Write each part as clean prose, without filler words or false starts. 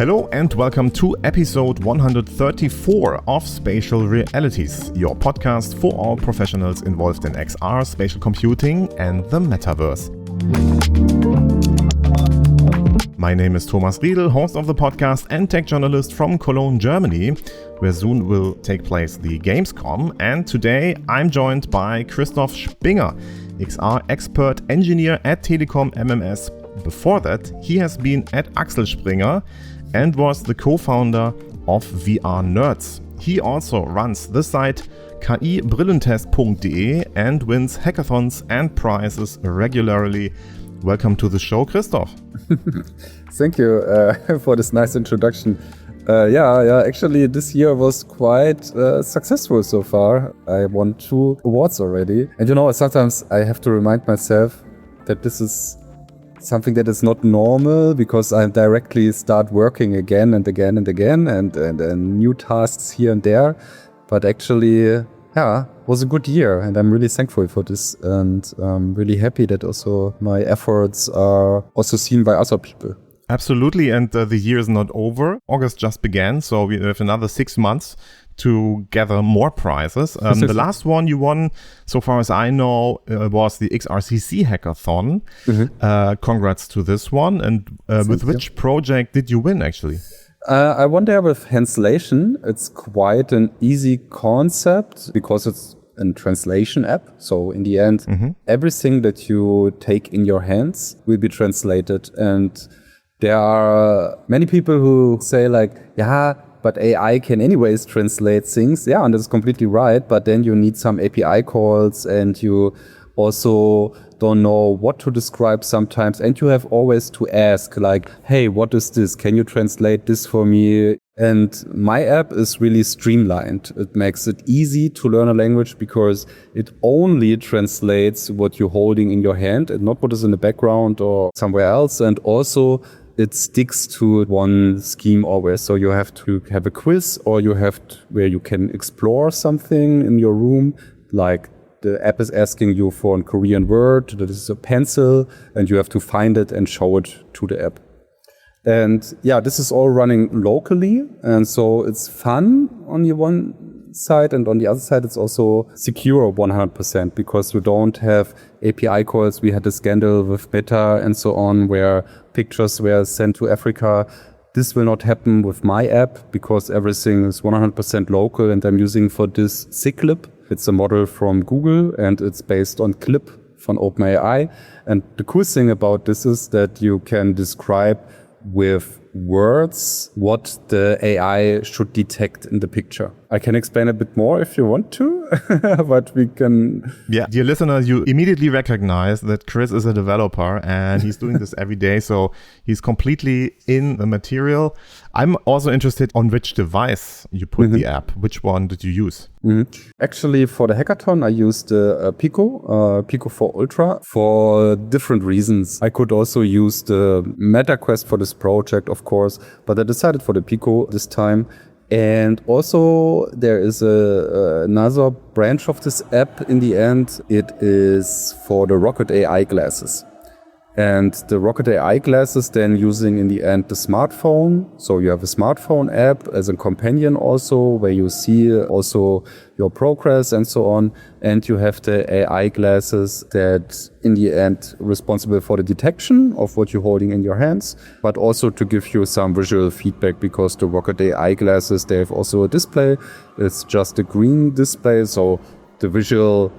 Hello and welcome to episode 134 of Spatial Realities, your podcast for all professionals involved in XR, spatial computing and the metaverse. My name is Thomas Riedel, host of the podcast and tech journalist from Cologne, Germany, where soon will take place the Gamescom. And today I'm joined by Christoph Spinger, XR expert engineer at Telekom MMS. Before that, he has been at Axel Springer and was the co-founder of VR Nerds. He also runs the site kibrillentest.de and wins hackathons and prizes regularly. Welcome to the show, Christoph. Thank you for this nice introduction. Actually this year was quite successful so far. I won 2 awards already. And sometimes I have to remind myself that this is something that is not normal, because I directly start working again and again and again and new tasks here and there. But actually, was a good year, and I'm really thankful for this, and I'm really happy that also my efforts are also seen by other people. Absolutely, and the year is not over. August just began, so we have another 6 months to gather more prizes. The last one you won, so far as I know, was the XRCC Hackathon. Mm-hmm. Congrats to this one. And with which project did you win, actually? I won there with Handslation. It's quite an easy concept because it's a translation app. So in the end, everything that you take in your hands will be translated. And there are many people who say but AI can anyways translate things. Yeah, and that's completely right. But then you need some API calls, and you also don't know what to describe sometimes. And you have always to ask, hey, what is this? Can you translate this for me? And my app is really streamlined. It makes it easy to learn a language because it only translates what you're holding in your hand and not what is in the background or somewhere else. And also, it sticks to one scheme always. So you have to have a quiz, or you have where you can explore something in your room. Like the app is asking you for a Korean word, that is a pencil, and you have to find it and show it to the app. And this is all running locally. And so it's fun on the one side, and on the other side, it's also secure 100% because you don't have API calls. We had a scandal with Meta and so on, where pictures were sent to Africa. This will not happen with my app because everything is 100% local, and I'm using for this Cyclip. It's a model from Google, and it's based on Clip from OpenAI. And the cool thing about this is that you can describe with words what the AI should detect in the picture. I can explain a bit more if you want to, but we can... Yeah, dear listeners, you immediately recognize that Chris is a developer and he's doing this every day, so he's completely in the material. I'm also interested on which device you put the app. Which one did you use? Actually, for the hackathon, I used Pico, Pico 4 Ultra, for different reasons. I could also use the MetaQuest for this project, of course, but I decided for the Pico this time. And also there is another branch of this app in the end. It is for the Rokid AI glasses. And the Rokid AI glasses then using in the end the smartphone. So you have a smartphone app as a companion also, where you see also your progress and so on. And you have the AI glasses that in the end responsible for the detection of what you're holding in your hands, but also to give you some visual feedback, because the Rokid AI glasses, they have also a display. It's just a green display, so the visual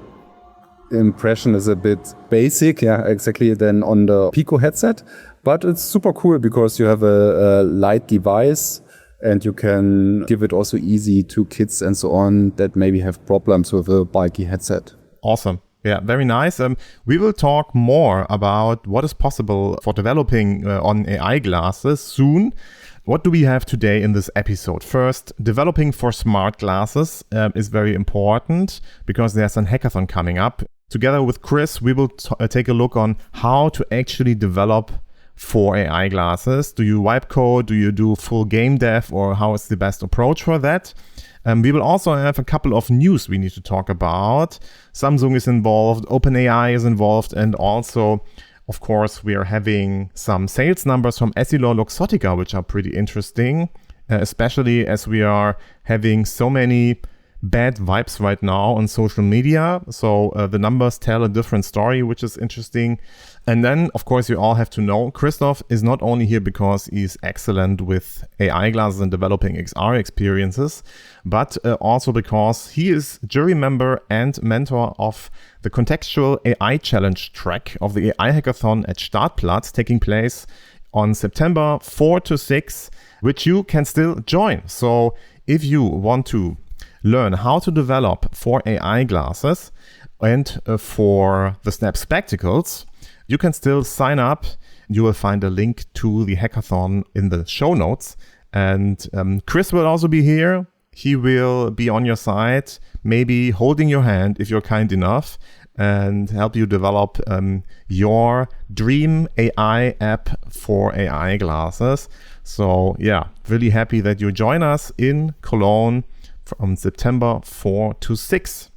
impression is a bit basic, exactly, than on the Pico headset. But it's super cool because you have a light device, and you can give it also easy to kids and so on that maybe have problems with a bulky headset. Awesome. Yeah, very nice. We will talk more about what is possible for developing on AI glasses soon. What do we have today in this episode? First, developing for smart glasses is very important because there's a hackathon coming up. Together with Chris, we will take a look on how to actually develop for AI glasses. Do you wipe code? Do you do full game dev? Or how is the best approach for that? We will also have a couple of news we need to talk about. Samsung is involved, OpenAI is involved, and also Of course, we are having some sales numbers from EssilorLuxottica, which are pretty interesting, especially as we are having so many bad vibes right now on social media. So the numbers tell a different story, which is interesting. And then, of course, you all have to know, Christoph is not only here because he's excellent with AI glasses and developing XR experiences, but also because he is jury member and mentor of the Contextual AI Challenge track of the AI Hackathon at STARTPLATZ, taking place on September 4 to 6, which you can still join. So if you want to learn how to develop for AI glasses and for the Snap spectacles, you can still sign up. You will find a link to the hackathon in the show notes. And Chris will also be here. He will be on your side, maybe holding your hand if you're kind enough, and help you develop your dream AI app for AI glasses. So yeah, really happy that you join us in Cologne from September 4 to 6.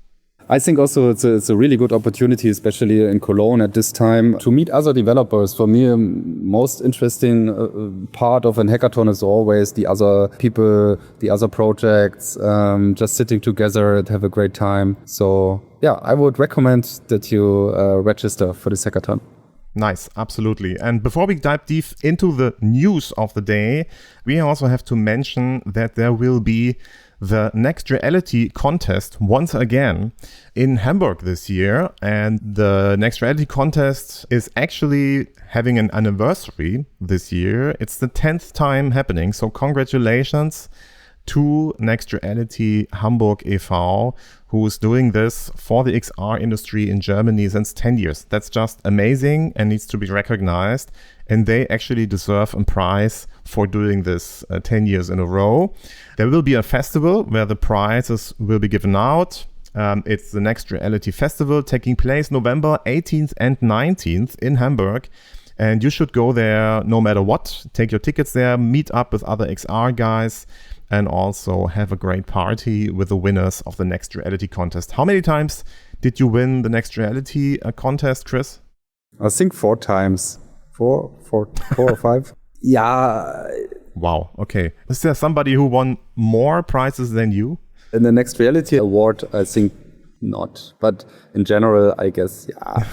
I think also it's a really good opportunity, especially in Cologne at this time, to meet other developers. For me, most interesting part of a hackathon is always the other people, the other projects, just sitting together and have a great time. So yeah, I would recommend that you register for this hackathon. Nice, absolutely. And before we dive deep into the news of the day, we also have to mention that there will be the Next Reality contest once again in Hamburg this year. And the Next Reality contest is actually having an anniversary this year. It's the 10th time happening. So congratulations to Next Reality Hamburg e.V., who is doing this for the XR industry in Germany since 10 years. That's just amazing and needs to be recognized. And they actually deserve a prize for doing this 10 years in a row. There will be a festival where the prizes will be given out. It's the Next Reality Festival taking place November 18th and 19th in Hamburg. And you should go there no matter what. Take your tickets there, meet up with other XR guys, and also have a great party with the winners of the Next Reality contest. How many times did you win the Next Reality contest, Chris? I think 4 times. Four or 5. Yeah. Wow. Okay. Is there somebody who won more prizes than you? In the Next Reality Award, I think not. But in general, I guess, yeah.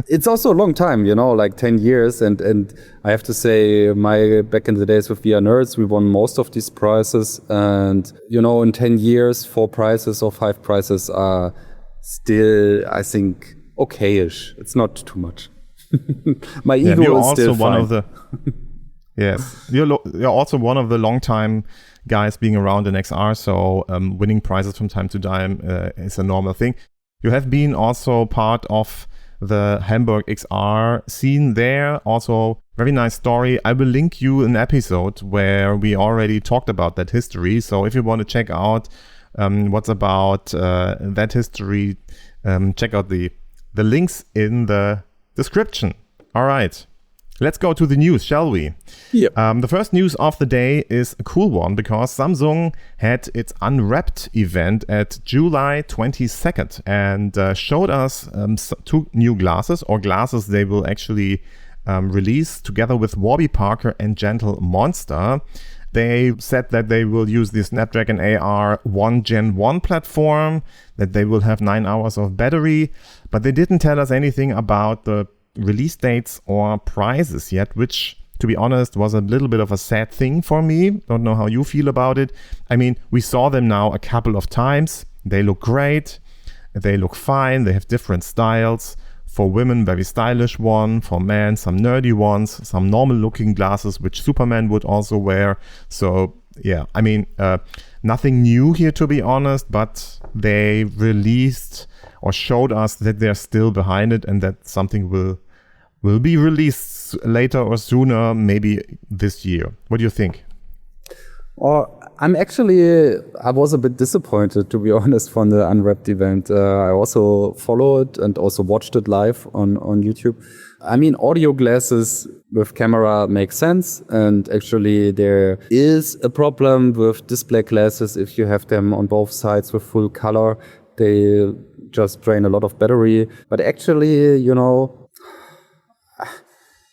It's also a long time, like 10 years. And I have to say, back in the days with VR Nerds, we won most of these prizes. And, in 10 years, 4 prizes or 5 prizes are still, I think, okay-ish. It's not too much. My ego is still fine. Yes, you're also one of the long-time guys being around in XR, so winning prizes from time to time is a normal thing. You have been also part of the Hamburg XR scene there. Also, very nice story. I will link you an episode where we already talked about that history. So if you want to check out what's about that history, check out the links in the description. All right, let's go to the news, shall we? Yep. The first news of the day is a cool one because Samsung had its Unwrapped event at July 22nd and showed us 2 new glasses they will actually release together with Warby Parker and Gentle Monster. They said that they will use the Snapdragon AR1 Gen 1 platform, that they will have 9 hours of battery, but they didn't tell us anything about the release dates or prices yet, which, to be honest, was a little bit of a sad thing for me. Don't know how you feel about it. I mean, we saw them now a couple of times. They look great. They look fine. They have different styles. For women, very stylish one. For men, some nerdy ones. Some normal looking glasses, which Superman would also wear. So yeah, I mean, nothing new here, to be honest, but they released or showed us that they're still behind it and that something will be released later or sooner, maybe this year. What do you think? I was a bit disappointed, to be honest, from the Unwrapped event. I also followed and also watched it live on YouTube. I mean, audio glasses with camera make sense. And actually, there is a problem with display glasses if you have them on both sides with full color. They just drain a lot of battery. But actually,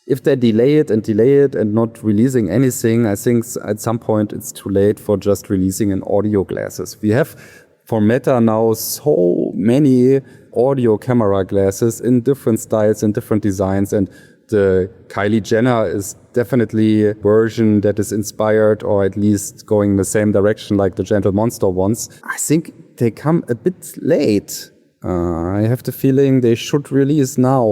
if they delay it and not releasing anything, I think at some point it's too late for just releasing an audio glasses. We have for Meta now so many audio camera glasses in different styles and different designs, and the Kylie Jenner is definitely a version that is inspired or at least going the same direction like the Gentle Monster ones. I think they come a bit late. I have the feeling they should release now,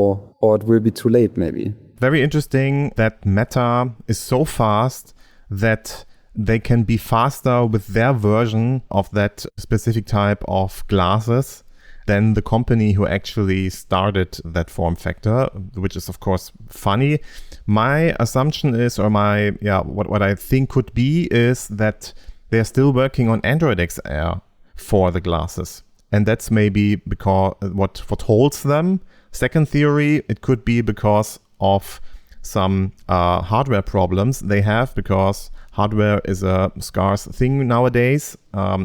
or it will be too late maybe. Very interesting that Meta is so fast that they can be faster with their version of that specific type of glasses than the company who actually started that form factor, which is of course funny. My assumption is, or what I think could be is that they're still working on Android XR for the glasses. And that's maybe because what holds them. Second theory, it could be because of some hardware problems they have, because hardware is a scarce thing nowadays.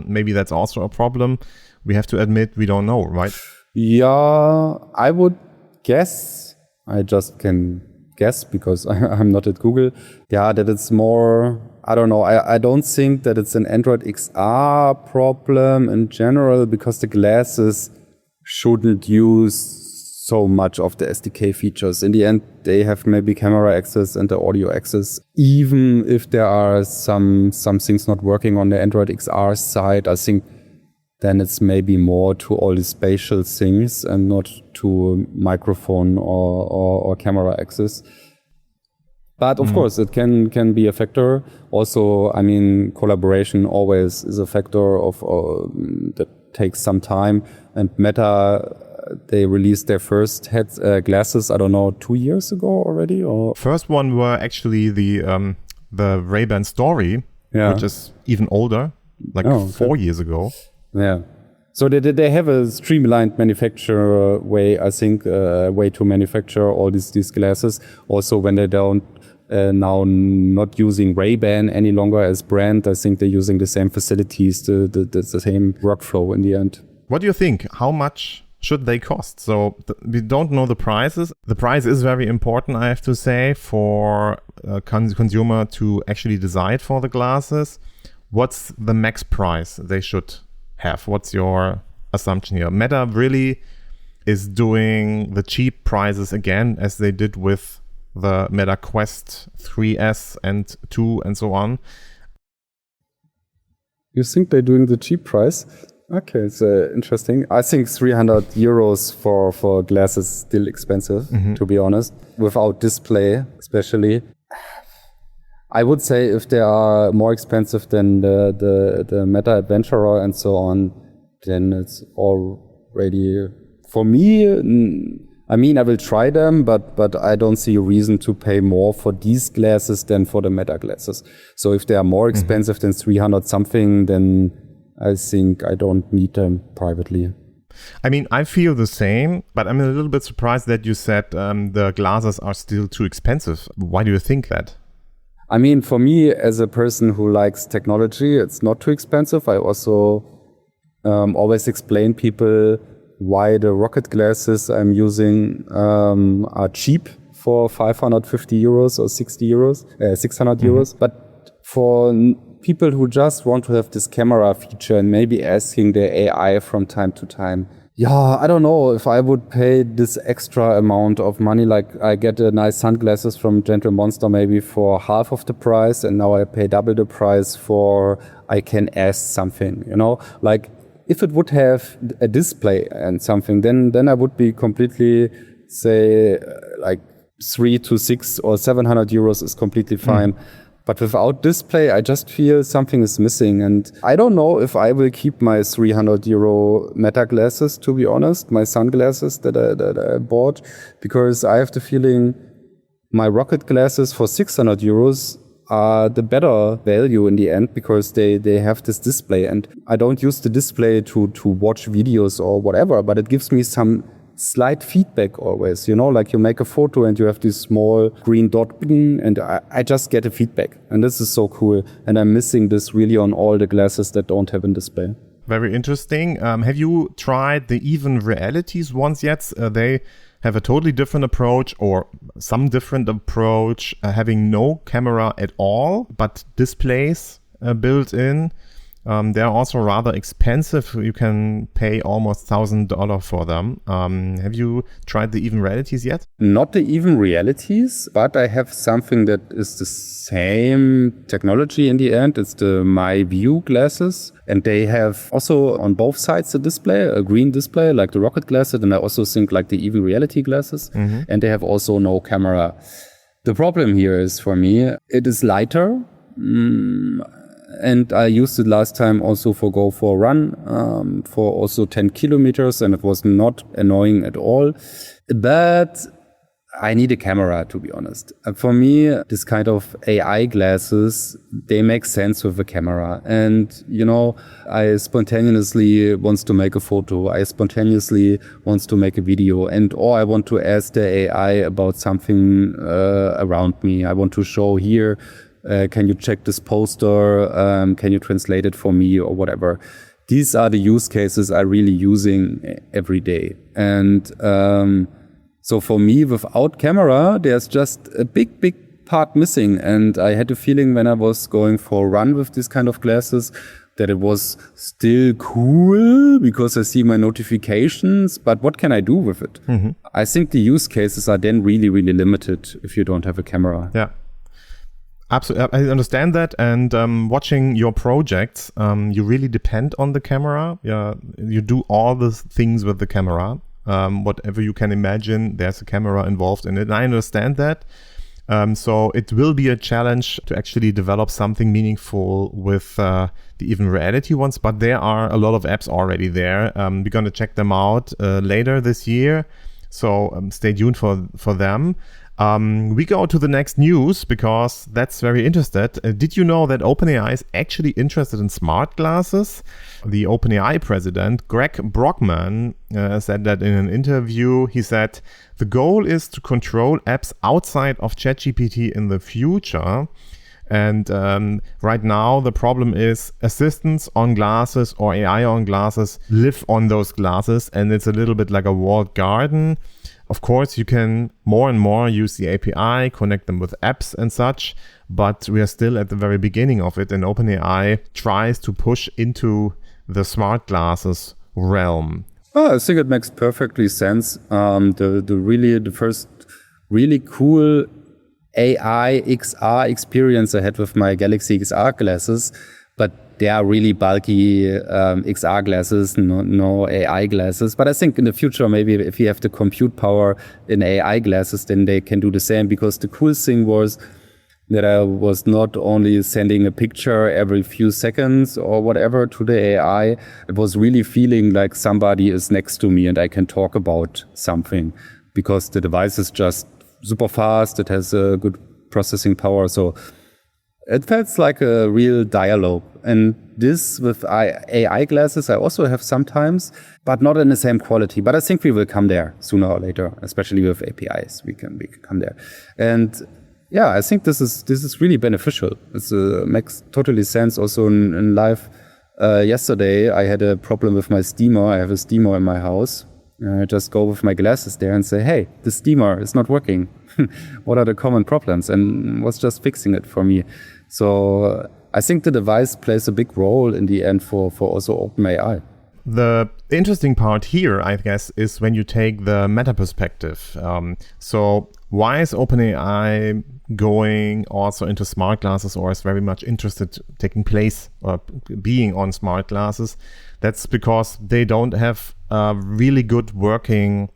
Maybe that's also a problem. We have to admit we don't know, right? Yeah, I would guess. I just can guess because I'm not at Google. Yeah, that it's more, I don't know. I don't think that it's an Android XR problem in general, because the glasses shouldn't use so much of the SDK features. In the end, they have maybe camera access and the audio access. Even if there are some things not working on the Android XR side, I think then it's maybe more to all the spatial things and not to microphone or camera access. But of course, it can be a factor. Also, I mean, collaboration always is a factor of that takes some time. And Meta, they released their first glasses, I don't know, 2 years ago already? Or first one were actually the Ray-Ban Story, which is even older, like 4 years ago. Yeah. So they have a streamlined manufacture way, I think, way to manufacture all these glasses. Also, when they don't now not using Ray-Ban any longer as brand, I think they're using the same facilities, the same workflow in the end. What do you think? How much should they cost? So we don't know the prices. The price is very important, I have to say, for a consumer to actually decide for the glasses. What's the max price they should have? What's your assumption here? Meta really is doing the cheap prices again, as they did with the Meta Quest 3S and 2 and so on. You think they're doing the cheap price? Okay, it's interesting. I think 300 euros for glasses is still expensive, to be honest, without display especially. I would say if they are more expensive than the Meta Adventurer and so on, then it's already, for me, I mean, I will try them, but I don't see a reason to pay more for these glasses than for the Meta glasses. So if they are more expensive than 300 something, then I think I don't need them privately. I mean, I feel the same, but I'm a little bit surprised that you said the glasses are still too expensive. Why do you think that? I mean, for me, as a person who likes technology, it's not too expensive. I also always explain people why the Rokid glasses I'm using are cheap for 550 euros or 600 euros. But for people who just want to have this camera feature and maybe asking their AI from time to time, yeah, I don't know if I would pay this extra amount of money. Like I get a nice sunglasses from Gentle Monster maybe for half of the price, and now I pay double the price for I can ask something, you know? Like if it would have a display and something, then I would be completely say like 300 to 600 or 700 euros is completely fine. But without display, I just feel something is missing. And I don't know if I will keep my 300 euro Meta glasses, to be honest, my sunglasses that I bought, because I have the feeling my Rokid glasses for 600 euros are the better value in the end, because they have this display. And I don't use the display to watch videos or whatever, but it gives me some slight feedback always, you know, like you make a photo and you have this small green dot and I just get a feedback, and this is so cool, and I'm missing this really on all the glasses that don't have a display. Very interesting. Have you tried the Even Realities ones yet? They have a totally different approach or some different approach, having no camera at all, but displays built in. They're also rather expensive. You can pay almost $1,000 for them. Have you tried the even realities yet? Not the even realities, but I have something that is the same technology in the end. It's the My View glasses. And they have also on both sides a display, a green display like the Rokid glasses. And I also think like the even reality glasses. Mm-hmm. And they have also no camera. The problem here is for me, it is lighter. And I used it last time also go for a run, for also 10 kilometers, and it was not annoying at all. But I need a camera, to be honest. For me, this kind of AI glasses, they make sense with a camera. And, you know, I spontaneously wants to make a photo. I spontaneously wants to make a video. Or I want to ask the AI about something around me. I want to show here, can you check this poster? Can you translate it for me or whatever? These are the use cases I'm really using every day. And so for me, without camera, there's just a big part missing. And I had a feeling when I was going for a run with this kind of glasses that it was still cool because I see my notifications. But what can I do with it? Mm-hmm. I think the use cases are then really, really limited if you don't have a camera. Yeah. Absolutely, I understand that. And watching your projects, you really depend on the camera. Yeah, you do all the things with the camera. Whatever you can imagine, there's a camera involved in it. And I understand that. So it will be a challenge to actually develop something meaningful with the even reality ones. But there are a lot of apps already there. We're going to check them out later this year. So stay tuned for them. We go to the next news because that's very interesting. Did you know that OpenAI is actually interested in smart glasses? The OpenAI president, Greg Brockman, said that in an interview. He said, the goal is to control apps outside of ChatGPT in the future. And right now, the problem is assistants on glasses or AI on glasses live on those glasses. And it's a little bit like a walled garden. Of course, you can more and more use the API, connect them with apps and such, but we are still at the very beginning of it, and OpenAI tries to push into the smart glasses realm. I think it makes perfectly sense. The first really cool AI XR experience I had with my Galaxy XR glasses, but they are really bulky XR glasses, no AI glasses. But I think in the future, maybe if you have the compute power in AI glasses, then they can do the same. Because the cool thing was that I was not only sending a picture every few seconds or whatever to the AI, it was really feeling like somebody is next to me and I can talk about something. Because the device is just super fast, it has a good processing power. So it felt like a real dialogue. And this with AI glasses, I also have sometimes, but not in the same quality. But I think we will come there sooner or later, especially with APIs. We can come there. And yeah, I think this is really beneficial. It makes totally sense also in life. Yesterday, I had a problem with my steamer. I have a steamer in my house. I just go with my glasses there and say, hey, the steamer is not working. What are the common problems? And was just fixing it for me. So I think the device plays a big role in the end for also OpenAI. The interesting part here, I guess, is when you take the meta perspective. So why is OpenAI going also into smart glasses, or is very much interested taking place or being on smart glasses? That's because they don't have a really good working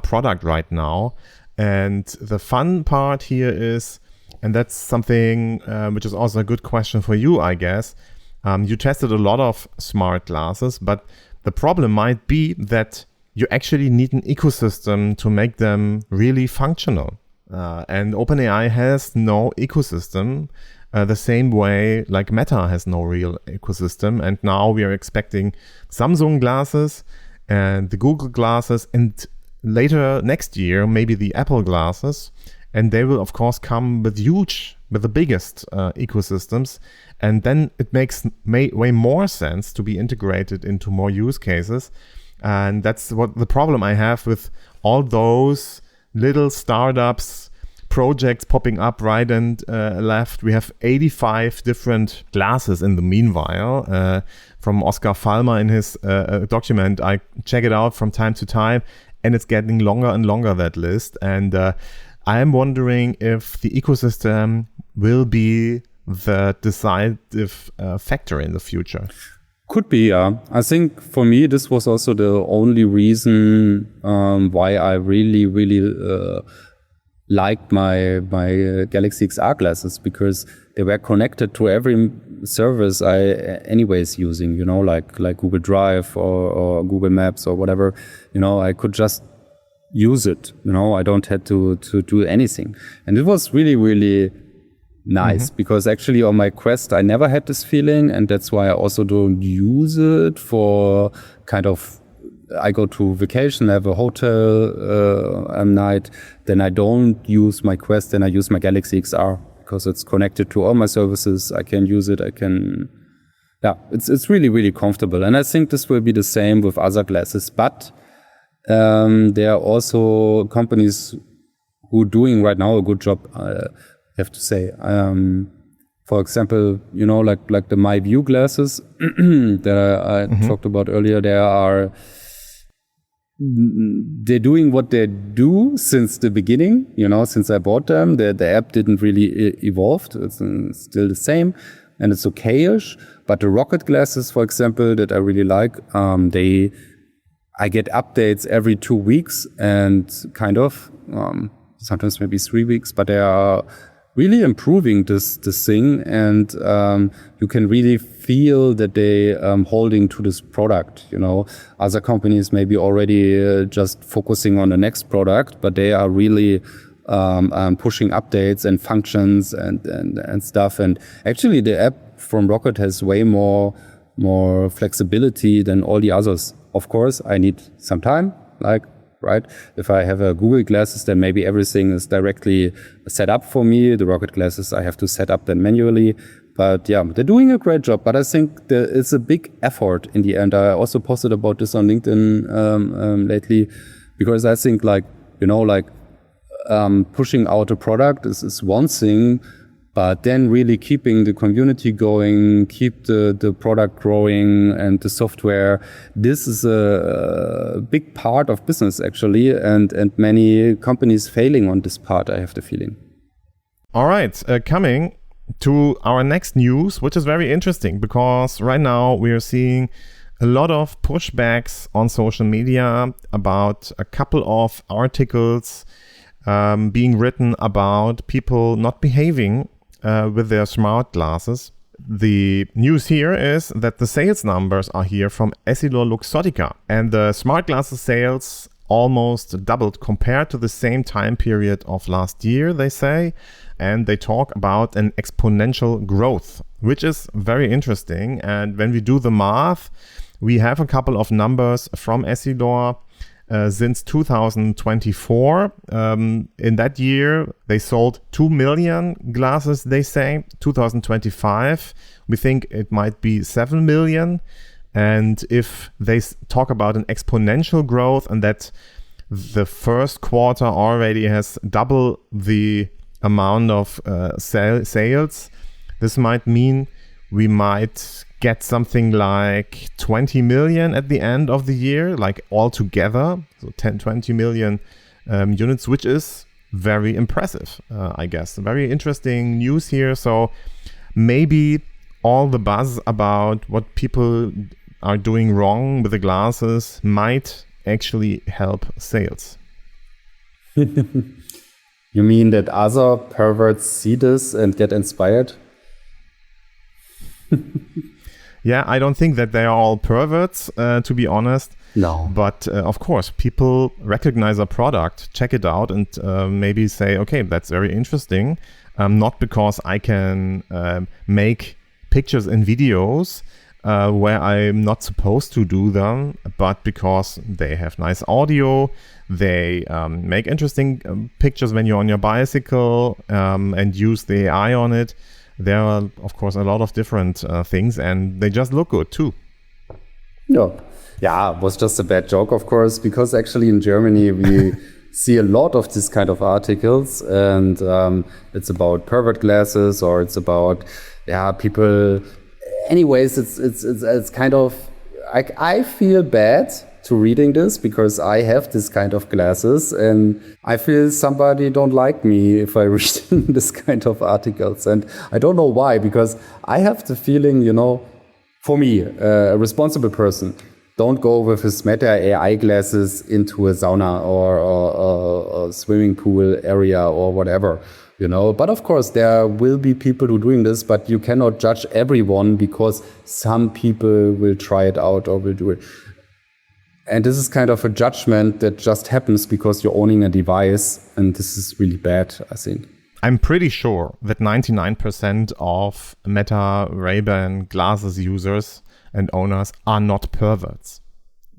product right now. And the fun part here is, and that's something which is also a good question for you, I guess. You tested a lot of smart glasses, but the problem might be that you actually need an ecosystem to make them really functional. And OpenAI has no ecosystem the same way like Meta has no real ecosystem. And now we are expecting Samsung glasses and the Google glasses, and later next year, maybe the Apple glasses. And they will, of course, come with the biggest ecosystems. And then it makes way more sense to be integrated into more use cases. And that's what the problem I have with all those little startups, projects popping up right and left. We have 85 different glasses in the meanwhile. From Oscar Falmer in his document, I check it out from time to time, and it's getting longer and longer, that list. And I am wondering if the ecosystem will be the decisive factor in the future. Could be, yeah. I think for me, this was also the only reason why I really liked my Galaxy XR glasses, because they were connected to every service I anyways using, like Google Drive or Google Maps or whatever. I could just use it. I don't have to do anything. And it was really nice, because actually on my Quest I never had this feeling, and that's why I also don't use it for kind of, I go to vacation, have a hotel night, then I don't use my Quest, then I use my Galaxy XR because it's connected to all my services. I can use it. It's really comfortable, and I think this will be the same with other glasses. But there are also companies who are doing right now a good job. Have to say, for example, like the My View glasses that I talked about earlier. They're doing what they do since the beginning. Since I bought them, the app didn't really evolve. It's still the same, and it's okay-ish. But the Rokid glasses, for example, that I really like, I get updates every 2 weeks, and kind of sometimes maybe 3 weeks, but they are really improving this thing, and you can really feel that they holding to this product. Other companies maybe already just focusing on the next product, but they are really pushing updates and functions and stuff. And actually, the app from Rokid has way more flexibility than all the others. Of course, I need some time, right? If I have a Google glasses, then maybe everything is directly set up for me. The Rokid glasses, I have to set up them manually. But yeah, they're doing a great job. But I think it's a big effort in the end. I also posted about this on LinkedIn lately, because I think pushing out a product is one thing, but then really keeping the community going, keep the product growing and the software. This is a big part of business, actually, and many companies failing on this part, I have the feeling. All right, coming to our next news, which is very interesting, because right now we are seeing a lot of pushbacks on social media about a couple of articles being written about people not behaving with their smart glasses. The news here is that the sales numbers are here from EssilorLuxottica, and the smart glasses sales almost doubled compared to the same time period of last year, they say, and they talk about an exponential growth, which is very interesting. And when we do the math, we have a couple of numbers from Essilor. Since 2024, in that year, they sold 2 million glasses, they say. 2025, we think it might be 7 million. And if they talk about an exponential growth, and that the first quarter already has double the amount of sales, this might mean we might get something like 20 million at the end of the year, like all together. So 20 million units, which is very impressive, I guess. Very interesting news here. So maybe all the buzz about what people are doing wrong with the glasses might actually help sales. You mean that other perverts see this and get inspired? Yeah, I don't think that they are all perverts, to be honest. No. But of course, people recognize a product, check it out, and maybe say, okay, that's very interesting. Not because I can make pictures and videos where I'm not supposed to do them, but because they have nice audio, they make interesting pictures when you're on your bicycle and use the AI on it. There are, of course, a lot of different things, and they just look good too. No. Yeah, it was just a bad joke, of course, because actually in Germany we see a lot of this kind of articles, and it's about pervert glasses, or it's about people. Anyways, it's kind of I feel bad to reading this because I have this kind of glasses, and I feel somebody don't like me if I read this kind of articles, and I don't know why, because I have the feeling, for me, a responsible person, don't go with his Meta AI glasses into a sauna or a swimming pool area or whatever, But of course, there will be people who are doing this, but you cannot judge everyone because some people will try it out or will do it. And this is kind of a judgment that just happens because you're owning a device, and this is really bad, I think. I'm pretty sure that 99% of Meta Ray-Ban glasses users and owners are not perverts.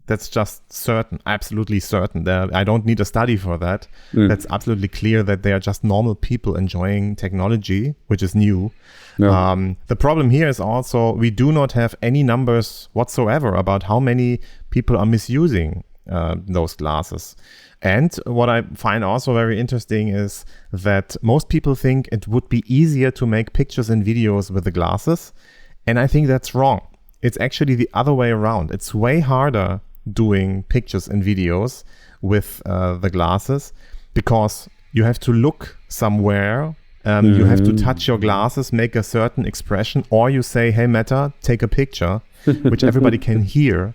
That's just certain, absolutely certain. I don't need a study for that. That's absolutely clear that they are just normal people enjoying technology, which is new. Yeah. The problem here is also we do not have any numbers whatsoever about how many people are misusing those glasses. And what I find also very interesting is that most people think it would be easier to make pictures and videos with the glasses. And I think that's wrong. It's actually the other way around. It's way harder doing pictures and videos with the glasses because you have to look somewhere. You have to touch your glasses, make a certain expression, or you say, hey, Meta, take a picture, which everybody can hear.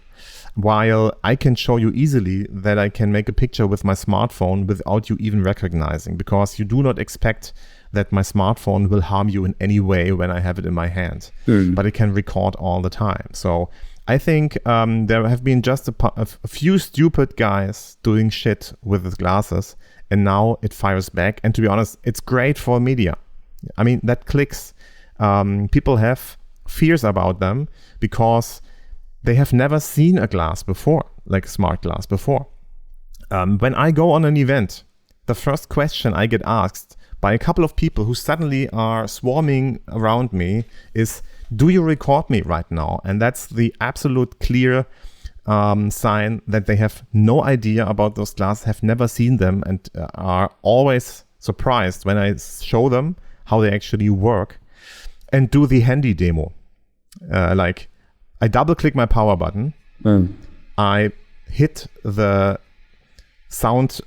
While I can show you easily that I can make a picture with my smartphone without you even recognizing, because you do not expect that my smartphone will harm you in any way when I have it in my hand. But it can record all the time. So I think there have been just a few stupid guys doing shit with the glasses, and now it fires back. And to be honest, it's great for media. I mean, that clicks. People have fears about them because they have never seen a glass before, like a smart glass before. When I go on an event, the first question I get asked by a couple of people who suddenly are swarming around me is, do you record me right now? And that's the absolute clear sign that they have no idea about those glasses, have never seen them, and are always surprised when I show them how they actually work and do the handy demo. Like, I double click my power button. I hit the sound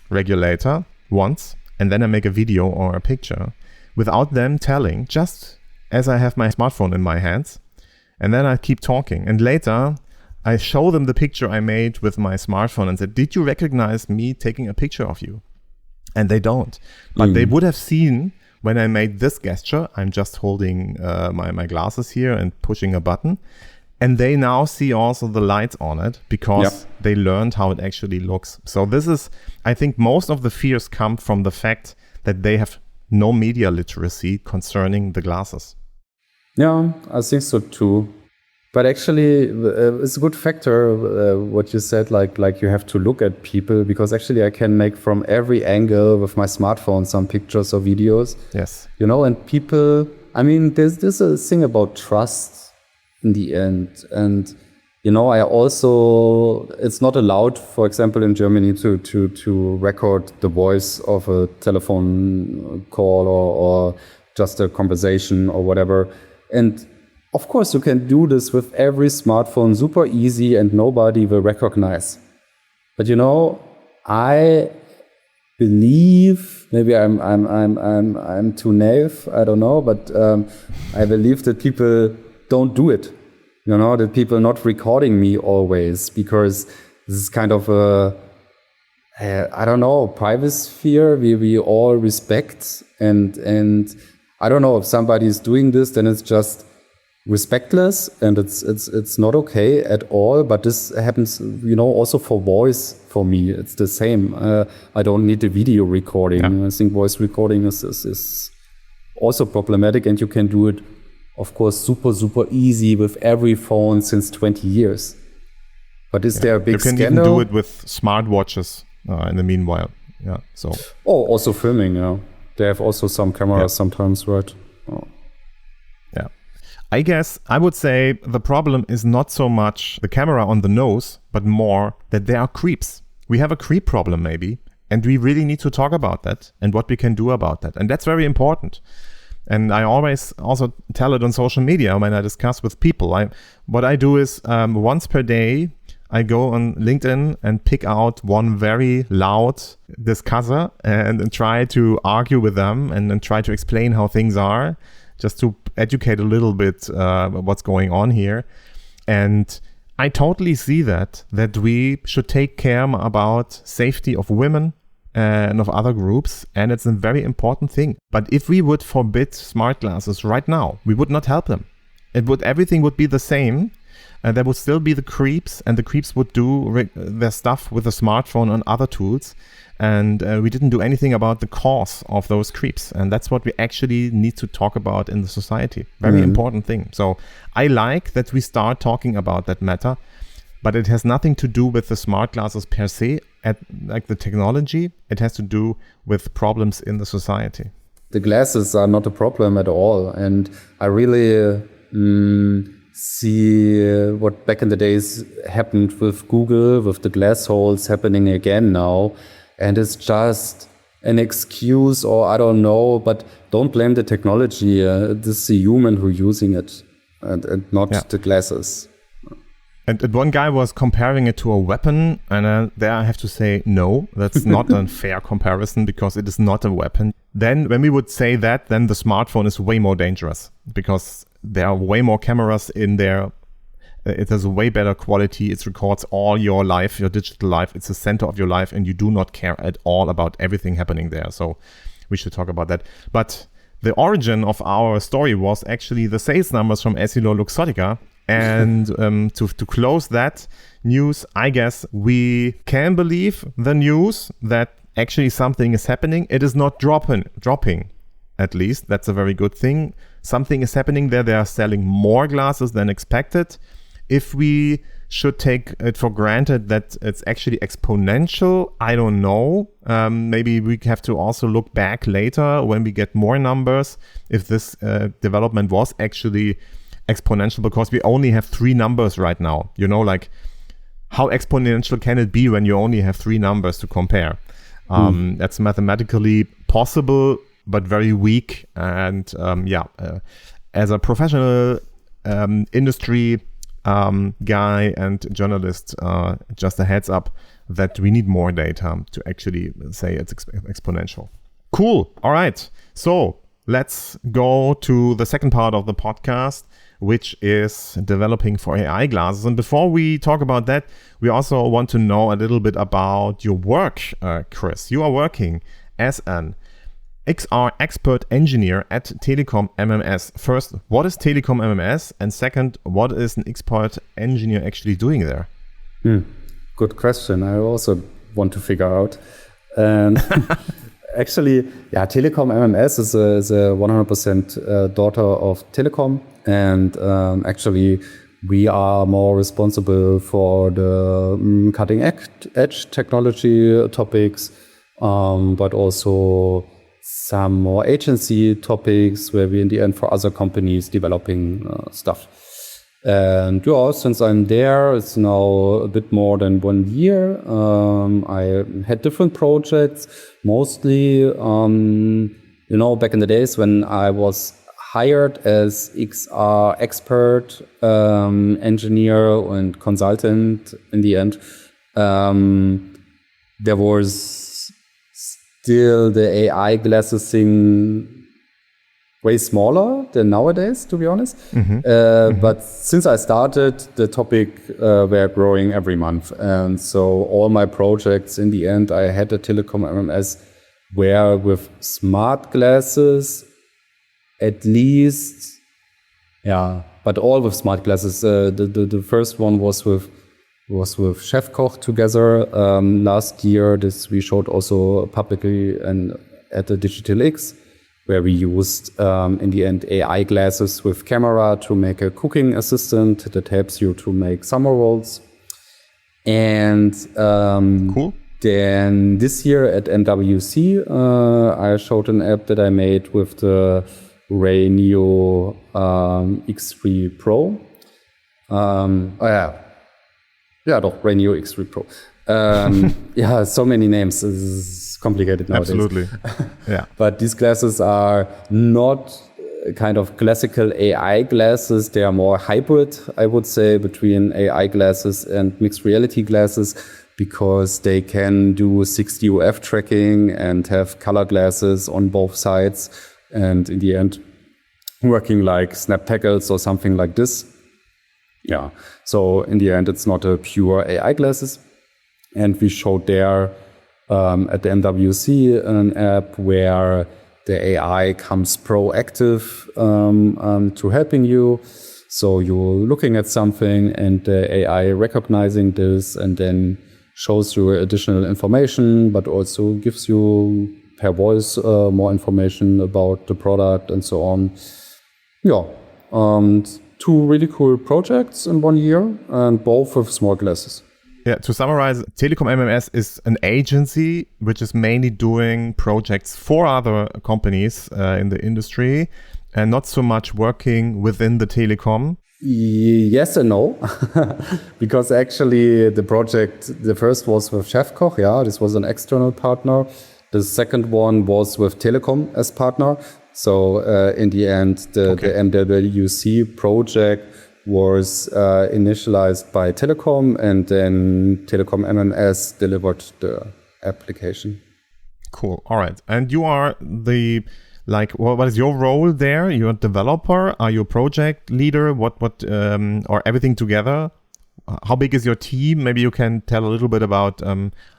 regulator once, and then I make a video or a picture without them telling, just as I have my smartphone in my hands. And then I keep talking. And later, I show them the picture I made with my smartphone and said, did you recognize me taking a picture of you? And they don't. But they would have seen when I made this gesture. I'm just holding my glasses here and pushing a button. And they now see also the lights on it because they learned how it actually looks. So this is, I think most of the fears come from the fact that they have no media literacy concerning the glasses. Yeah, I think so too. But actually, it's a good factor what you said, like you have to look at people, because actually I can make from every angle with my smartphone some pictures or videos. Yes. And people, I mean, there's a thing about trust in the end. And, I also, it's not allowed, for example, in Germany to record the voice of a telephone call or just a conversation or whatever. And of course, you can do this with every smartphone, super easy, and nobody will recognize. But I believe, maybe I'm too naive, I don't know, but I believe that people don't do it. That people are not recording me always, because this is kind of a, I don't know, privacy sphere we all respect, and I don't know if somebody is doing this, then it's just respectless, and it's not okay at all. But this happens, also for voice. For me, it's the same. I don't need the video recording. Yeah. I think voice recording is also problematic, and you can do it, of course, super easy with every phone since 20 years. But is there a big scandal? You can even do it with smartwatches in the meanwhile. Yeah. So. Oh, also filming. Yeah, they have also some cameras sometimes, right? Oh. Yeah. I guess I would say the problem is not so much the camera on the nose, but more that there are creeps. We have a creep problem maybe, and we really need to talk about that and what we can do about that. And that's very important. And I always also tell it on social media when I discuss with people. What I do is once per day, I go on LinkedIn and pick out one very loud discusser and try to argue with them and try to explain how things are, just to educate a little bit what's going on here. And I totally see that we should take care about safety of women and of other groups, and it's a very important thing. But if we would forbid smart glasses right now, we would not help them. Everything would be the same. There would still be the creeps, and the creeps would do their stuff with a smartphone and other tools. And we didn't do anything about the cause of those creeps. And that's what we actually need to talk about in the society. Very important thing. So I like that we start talking about that matter, but it has nothing to do with the smart glasses per se, like the technology. It has to do with problems in the society. The glasses are not a problem at all. And I really see what back in the days happened with Google, with the glass holes happening again now. And it's just an excuse, or I don't know, but don't blame the technology. This is the human who's using it and not the glasses. And one guy was comparing it to a weapon, and there I have to say, no, that's not a fair comparison, because it is not a weapon. Then when we would say that, then the smartphone is way more dangerous, because there are way more cameras in there. It has a way better quality. It records all your life, your digital life. It's the center of your life, and you do not care at all about everything happening there. So we should talk about that. But the origin of our story was actually the sales numbers from EssilorLuxottica. And to close that news, I guess we can believe the news that actually something is happening. It is not dropping, at least. That's a very good thing. Something is happening there. They are selling more glasses than expected. If we should take it for granted that it's actually exponential, I don't know. Maybe we have to also look back later when we get more numbers if this development was actually exponential, because we only have 3 numbers right now. You know, like, how exponential can it be when you only have 3 numbers to compare? That's mathematically possible, but very weak. And as a professional industry guy and journalist, just a heads up that we need more data to actually say it's exponential. Cool. All right. So let's go to the second part of the podcast, which is developing for AI glasses. And before we talk about that, we also want to know a little bit about your work, Chris. You are working as an XR expert engineer at Telekom MMS. First, what is Telekom MMS? And second, what is an expert engineer actually doing there? Good question. I also want to figure out. Actually, Telekom MMS is a 100% daughter of Telekom. And actually, we are more responsible for the cutting edge technology topics, but also some more agency topics where we in the end for other companies developing stuff. And since I'm there, it's now a bit more than 1 year. I had different projects, mostly, back in the days when I was hired as XR expert, engineer and consultant in the end. There was still the AI glasses thing way smaller than nowadays, to be honest. But since I started, the topic were growing every month. And so all my projects in the end, I had a Telekom MMS were with smart glasses, at least, but all with smart glasses. The first one was with Chef Koch together last year. This we showed also publicly and at the Digital X, where we used in the end AI glasses with camera to make a cooking assistant that helps you to make summer rolls. And cool. Then this year at NWC, I showed an app that I made with Ray Neo X3 Pro. Ray Neo X3 Pro. So many names. It's complicated nowadays. Absolutely. Yeah. But these glasses are not kind of classical AI glasses. They are more hybrid, I would say, between AI glasses and mixed reality glasses, because they can do 6D UF tracking and have color glasses on both sides. And in the end, working like snap tackles or something like this. Yeah. So in the end, it's not a pure AI glasses. And we showed there at the MWC an app where the AI comes proactive to helping you. So you're looking at something and the AI recognizing this and then shows you additional information, but also gives you per voice more information about the product and so on. Yeah, 2 really cool projects in 1 year, and both with small glasses. Yeah, to summarize, Telekom MMS is an agency which is mainly doing projects for other companies in the industry and not so much working within the Telekom. Yes and no, because actually the project, the first was with Chefkoch, this was an external partner. The second one was with Telekom as partner. So in the end, the MWC project was initialized by Telekom, and then Telekom MMS delivered the application. Cool. All right. And you are what is your role there? You're a developer? Are you a project leader? What or everything together? How big is your team? Maybe you can tell a little bit about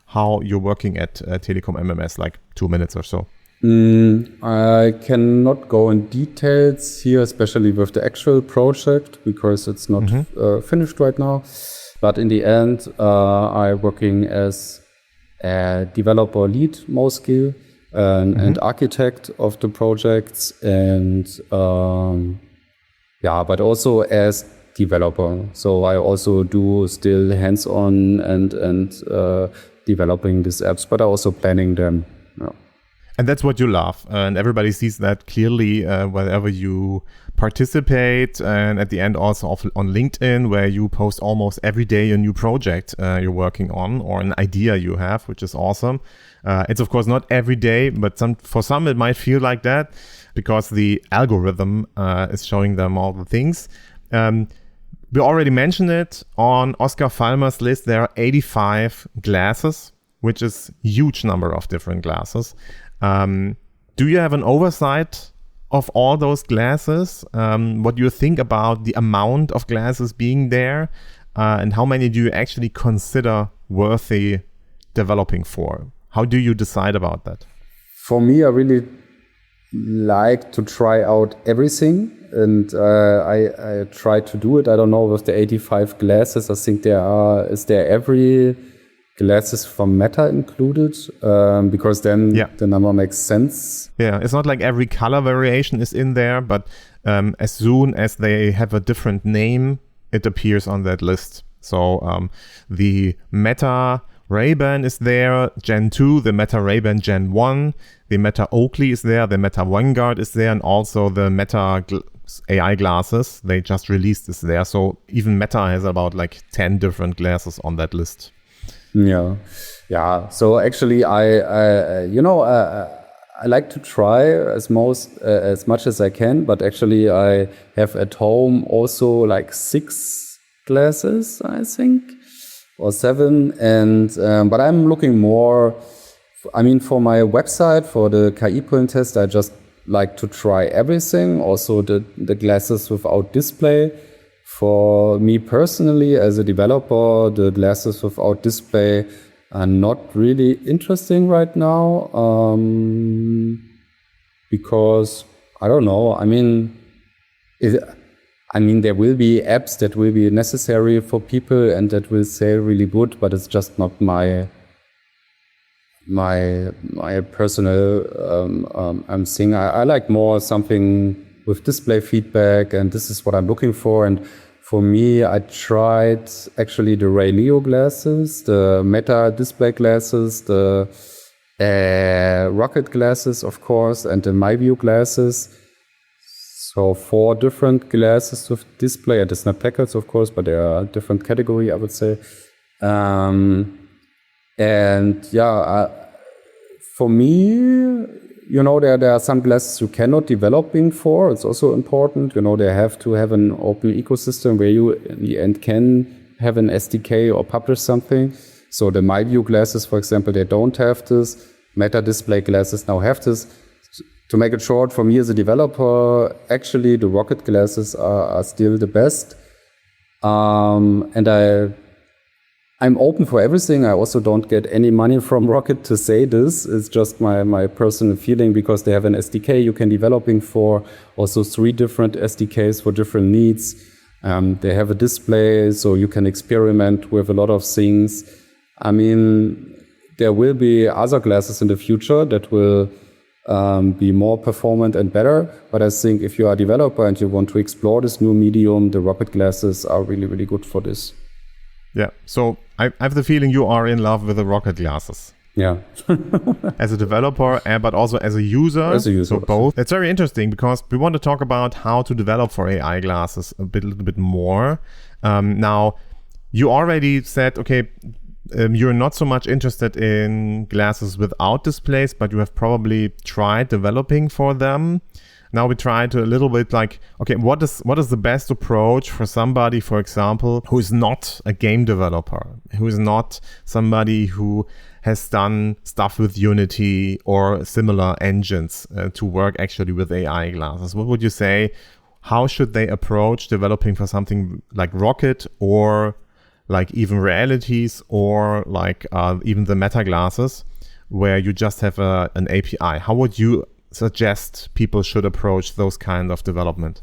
how you're working at Telekom MMS, like 2 minutes or so. I cannot go in details here, especially with the actual project, because it's not finished right now. But in the end, I'm working as a developer lead mostly and architect of the projects, and but also as developer. So I also do still hands-on and developing these apps, but I also planning them. Yeah. And that's what you love. And everybody sees that clearly wherever you participate. And at the end also on LinkedIn, where you post almost every day a new project you're working on or an idea you have, which is awesome. It's of course not every day, but for some it might feel like that because the algorithm is showing them all the things. We already mentioned it. On Oscar Falmer's list, there are 85 glasses, which is a huge number of different glasses. Do you have an oversight of all those glasses? What do you think about the amount of glasses being there? And how many do you actually consider worthy developing for? How do you decide about that? For me, I really like to try out everything. And I try to do it. I don't know, with the 85 glasses, I think is there every glasses from Meta included? Because then the number makes sense. Yeah, it's not like every color variation is in there, but as soon as they have a different name, it appears on that list. So the Meta Ray-Ban is there, Gen 2, the Meta Ray-Ban Gen 1, the Meta Oakley is there, the Meta Vanguard is there, and also the Meta AI glasses. They just released this there. So even Meta has about like 10 different glasses on that list. Yeah. So actually, I like to try as much as I can, but actually I have at home also like 6 glasses, I think, or 7. And but I'm looking more. I mean, for my website, for the KI print test, I just like to try everything. Also the glasses without display. For me personally, as a developer, the glasses without display are not really interesting right now, because I don't know. I mean, there will be apps that will be necessary for people and that will sell really good, but it's just not my personal thing. I like more something with display feedback, and this is what I'm looking for. And for me, I tried actually the Ray Neo glasses, the Meta display glasses, the Rokid glasses, of course, and the MyView glasses. So 4 different glasses with display, and it's not packets, of course, but they are a different category, I would say. For me, there are some glasses you cannot developing for. It's also important. They have to have an open ecosystem where you, in the end, can have an SDK or publish something. So the MyView glasses, for example, they don't have this. Meta display glasses now have this. To make it short, for me as a developer, actually the Rokid glasses are still the best. And I'm open for everything. I also don't get any money from Rokid to say this. It's just my personal feeling, because they have an SDK you can developing for, also 3 different SDKs for different needs. They have a display, so you can experiment with a lot of things. I mean, there will be other glasses in the future that will be more performant and better. But I think if you are a developer and you want to explore this new medium, the Rokid glasses are really, really good for this. Yeah, so I have the feeling you are in love with the Rokid glasses. Yeah. As a developer, but also as a user. So both. It's very interesting, because we want to talk about how to develop for AI glasses a little bit more. Now, you already said, okay, you're not so much interested in glasses without displays, but you have probably tried developing for them. Now we try to a little bit like, okay, what is the best approach for somebody, for example, who is not a game developer, who is not somebody who has done stuff with Unity or similar engines to work actually with AI glasses? What would you say? How should they approach developing for something like Rokid, or like even realities, or like even the meta glasses, where you just have an API? How would you suggest people should approach those kind of development?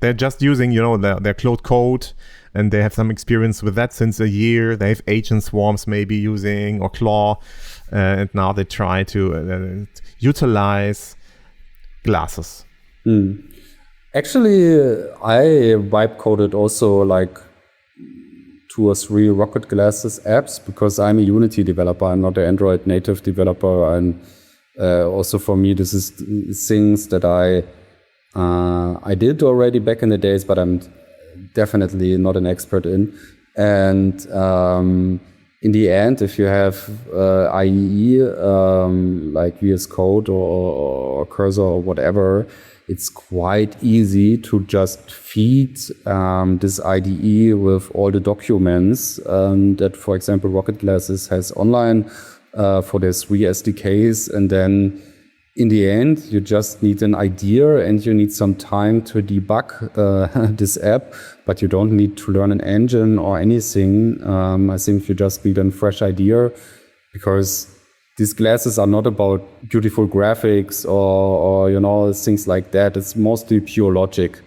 They're just using, their Claude code, and they have some experience with that since a year. They have agent swarms maybe using, or Claw, and now they try to utilize glasses. Actually, I vibe coded also like 2 or 3 Rokid glasses apps, because I'm a Unity developer. I'm not an Android native developer, and also for me, this is things that I did already back in the days, but I'm definitely not an expert in. And in the end, if you have IEE like VS Code or Cursor or whatever, it's quite easy to just feed this IDE with all the documents that, for example, Rokid Glasses has online for their 3 SDKs. And then in the end, you just need an idea and you need some time to debug this app, but you don't need to learn an engine or anything. I think you just need a fresh idea, because these glasses are not about beautiful graphics or things like that. It's mostly pure logic.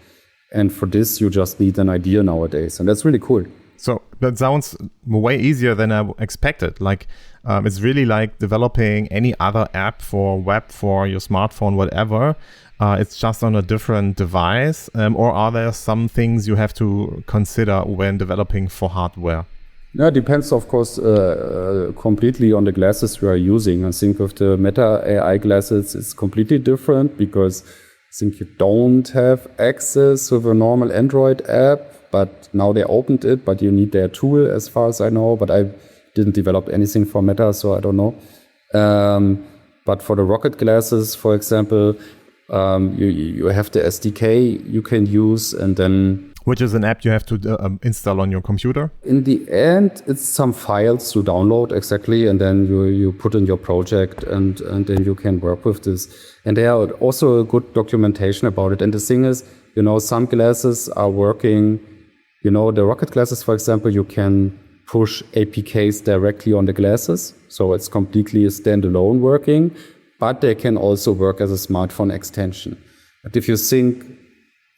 And for this, you just need an idea nowadays. And that's really cool. So that sounds way easier than I expected. Like, it's really like developing any other app for web, for your smartphone, whatever. It's just on a different device. Or are there some things you have to consider when developing for hardware? Yeah, it depends, of course, completely on the glasses you are using. I think with the Meta AI glasses, it's completely different, because I think you don't have access with a normal Android app, but now they opened it, but you need their tool as far as I know, but I didn't develop anything for Meta, so I don't know. But for the Rokid glasses, for example, you have the SDK you can use, and then... Which is an app you have to install on your computer? In the end, it's some files to download, exactly, and then you put in your project, and then you can work with this. And there are also good documentation about it. And the thing is, some glasses are working, the Rokid glasses, for example, you can push APKs directly on the glasses. So it's completely standalone working, but they can also work as a smartphone extension. But if you think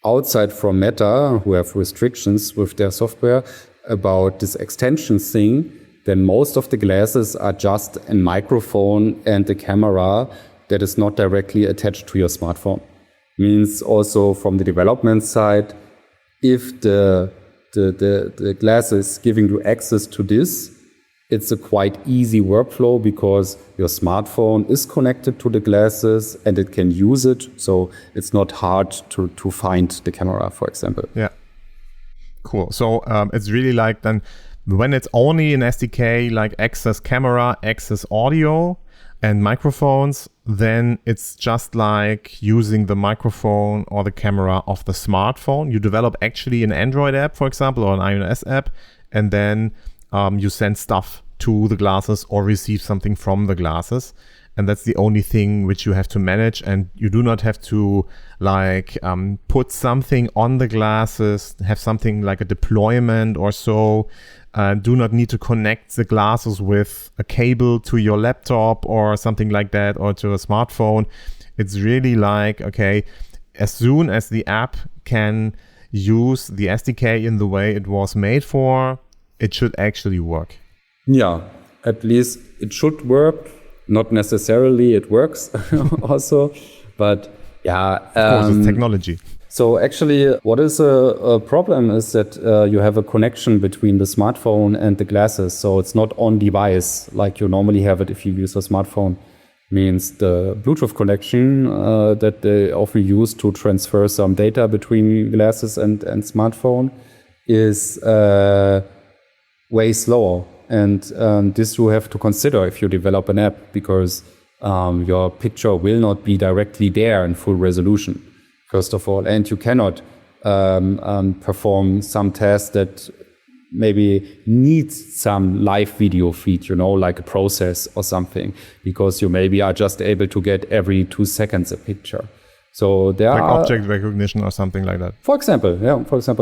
outside from Meta, who have restrictions with their software about this extension thing, then most of the glasses are just a microphone and a camera that is not directly attached to your smartphone. Means also from the development side, if the glass is giving you access to this, it's a quite easy workflow because your smartphone is connected to the glasses and it can use it. So it's not hard to find the camera, for example. Yeah. Cool. So it's really like then when it's only an SDK like access camera, access audio and microphones, then it's just like using the microphone or the camera of the smartphone. You develop actually an Android app, for example, or an iOS app, and then you send stuff to the glasses or receive something from the glasses. And that's the only thing which you have to manage. And you do not have to like put something on the glasses, have something like a deployment or so. Do not need to connect the glasses with a cable to your laptop or something like that, or to a smartphone. It's really like, okay, as soon as the app can use the SDK in the way it was made for, it should actually work. Yeah, at least it should work. Not necessarily it works also, but yeah. Of course, it's technology. So actually, what is a problem is that you have a connection between the smartphone and the glasses. So it's not on device like you normally have it if you use a smartphone. Means the Bluetooth connection that they often use to transfer some data between glasses and smartphone is way slower. And this you have to consider if you develop an app, because your picture will not be directly there in full resolution, first of all. And you cannot perform some tasks that maybe needs some live video feed, like a process or something, because you maybe are just able to get every 2 seconds a picture. So there like are object recognition or something like that. For example,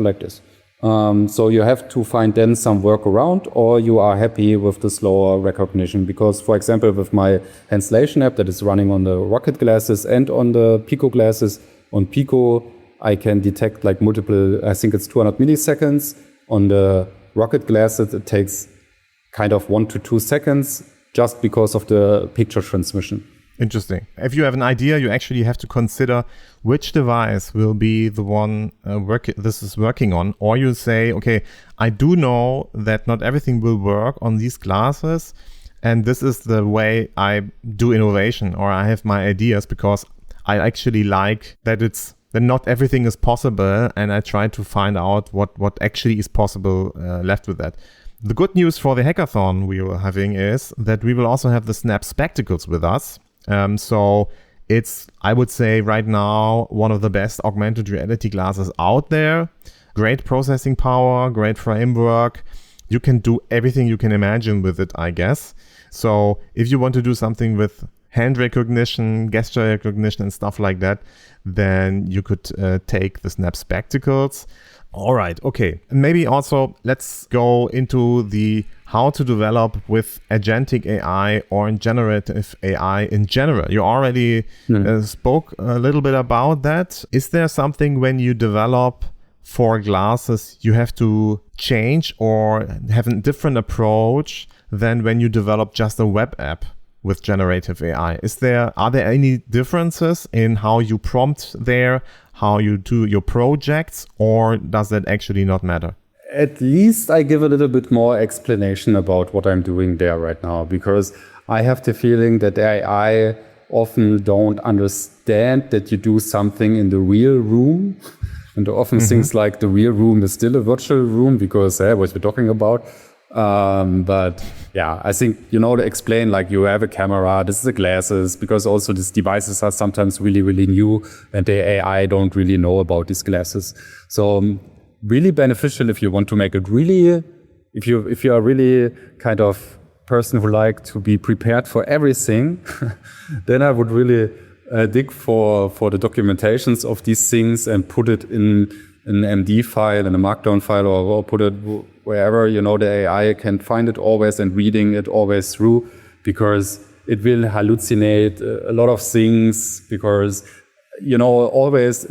like this. So you have to find then some workaround, or you are happy with the slower recognition. Because, for example, with my Handslation app that is running on the Rokid glasses and on the Pico glasses, on Pico I can detect like multiple, I think it's 200 milliseconds. On the Rokid glasses it takes kind of 1 to 2 seconds just because of the picture transmission. Interesting. If you have an idea, you actually have to consider which device will be the one this is working on. Or you say, okay, I do know that not everything will work on these glasses, and this is the way I do innovation, or I have my ideas, because I actually like that not everything is possible, and I try to find out what actually is possible left with that. The good news for the hackathon we were having is that we will also have the Snap Spectacles with us. So it's, I would say right now, one of the best augmented reality glasses out there. Great processing power, great framework. You can do everything you can imagine with it, I guess. So if you want to do something with hand recognition, gesture recognition and stuff like that, then you could take the Snap Spectacles. All right, okay. And maybe also let's go into the how to develop with agentic AI or generative AI in general. You already spoke a little bit about that. Is there something when you develop for glasses you have to change or have a different approach than when you develop just a web app with generative AI? Are there any differences in how you prompt there, how you do your projects, or does that actually not matter? At least I give a little bit more explanation about what I'm doing there right now, because I have the feeling that AI often don't understand that you do something in the real room. And often things like the real room is still a virtual room, because what we're talking about. But yeah, I think, to explain, like, you have a camera, this is the glasses, because also these devices are sometimes really, really new and the AI don't really know about these glasses. So really beneficial if you want to make it really, if you are really kind of person who like to be prepared for everything, then I would really dig for the documentations of these things and put it in an MD file, in a Markdown file, or put it wherever, the AI can find it always and reading it always through, because it will hallucinate a lot of things, because always,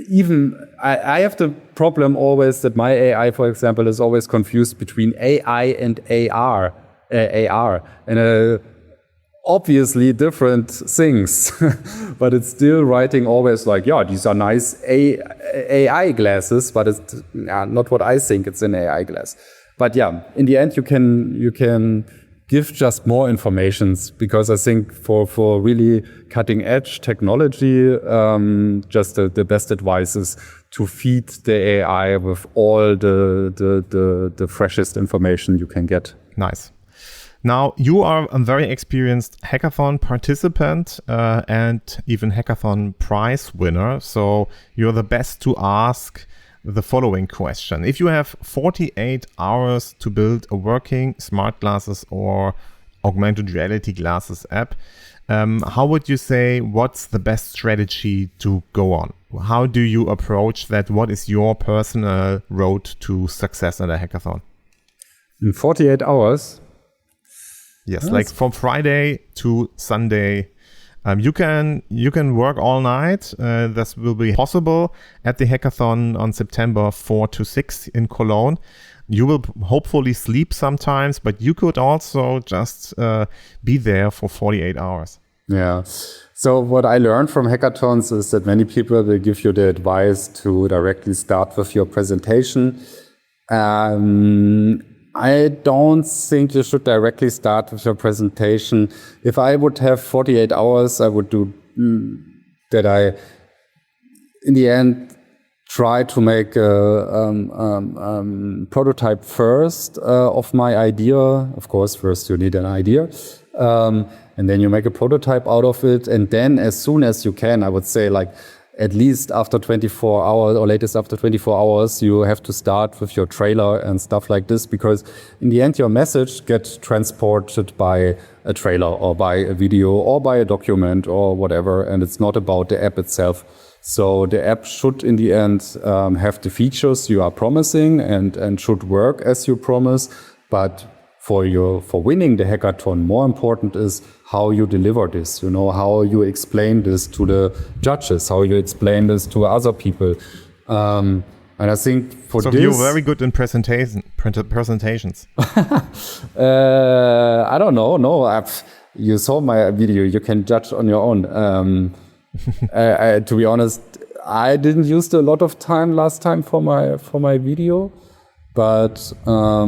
even I have the problem always that my AI, for example, is always confused between AI and AR, and obviously different things, but it's still writing always like, yeah, these are nice AI glasses, but it's not what I think it's an AI glass. But yeah, in the end, you can give just more informations, because I think for really cutting edge technology, just the best advice is to feed the AI with all the freshest information you can get. Nice. Now, you are a very experienced hackathon participant and even hackathon prize winner. So you're the best to ask the following question. If you have 48 hours to build a working smart glasses or augmented reality glasses app, how would you say what's the best strategy to go on? How do you approach that? What is your personal road to success at a hackathon? In 48 hours? Yes, like from Friday to Sunday. You can work all night. This will be possible at the hackathon on September 4 to 6 in Cologne. You will hopefully sleep sometimes, but you could also just be there for 48 hours. Yeah. So what I learned from hackathons is that many people will give you the advice to directly start with your presentation. I don't think you should directly start with your presentation. If I would have 48 hours, I would do that. In the end, try to make a prototype first of my idea. Of course, first you need an idea. And then you make a prototype out of it. And then as soon as you can, I would say like at least after 24 hours or latest after 24 hours, you have to start with your trailer and stuff like this, because in the end, your message gets transported by a trailer or by a video or by a document or whatever. And it's not about the app itself. So the app should in the end have the features you are promising and should work as you promise. But for winning the hackathon, more important is how you deliver this, how you explain this to the judges, how you explain this to other people. And I think for this... So you're very good in presentations. I don't know. No, you saw my video. You can judge on your own. To be honest, I didn't use a lot of time last time for my video. But for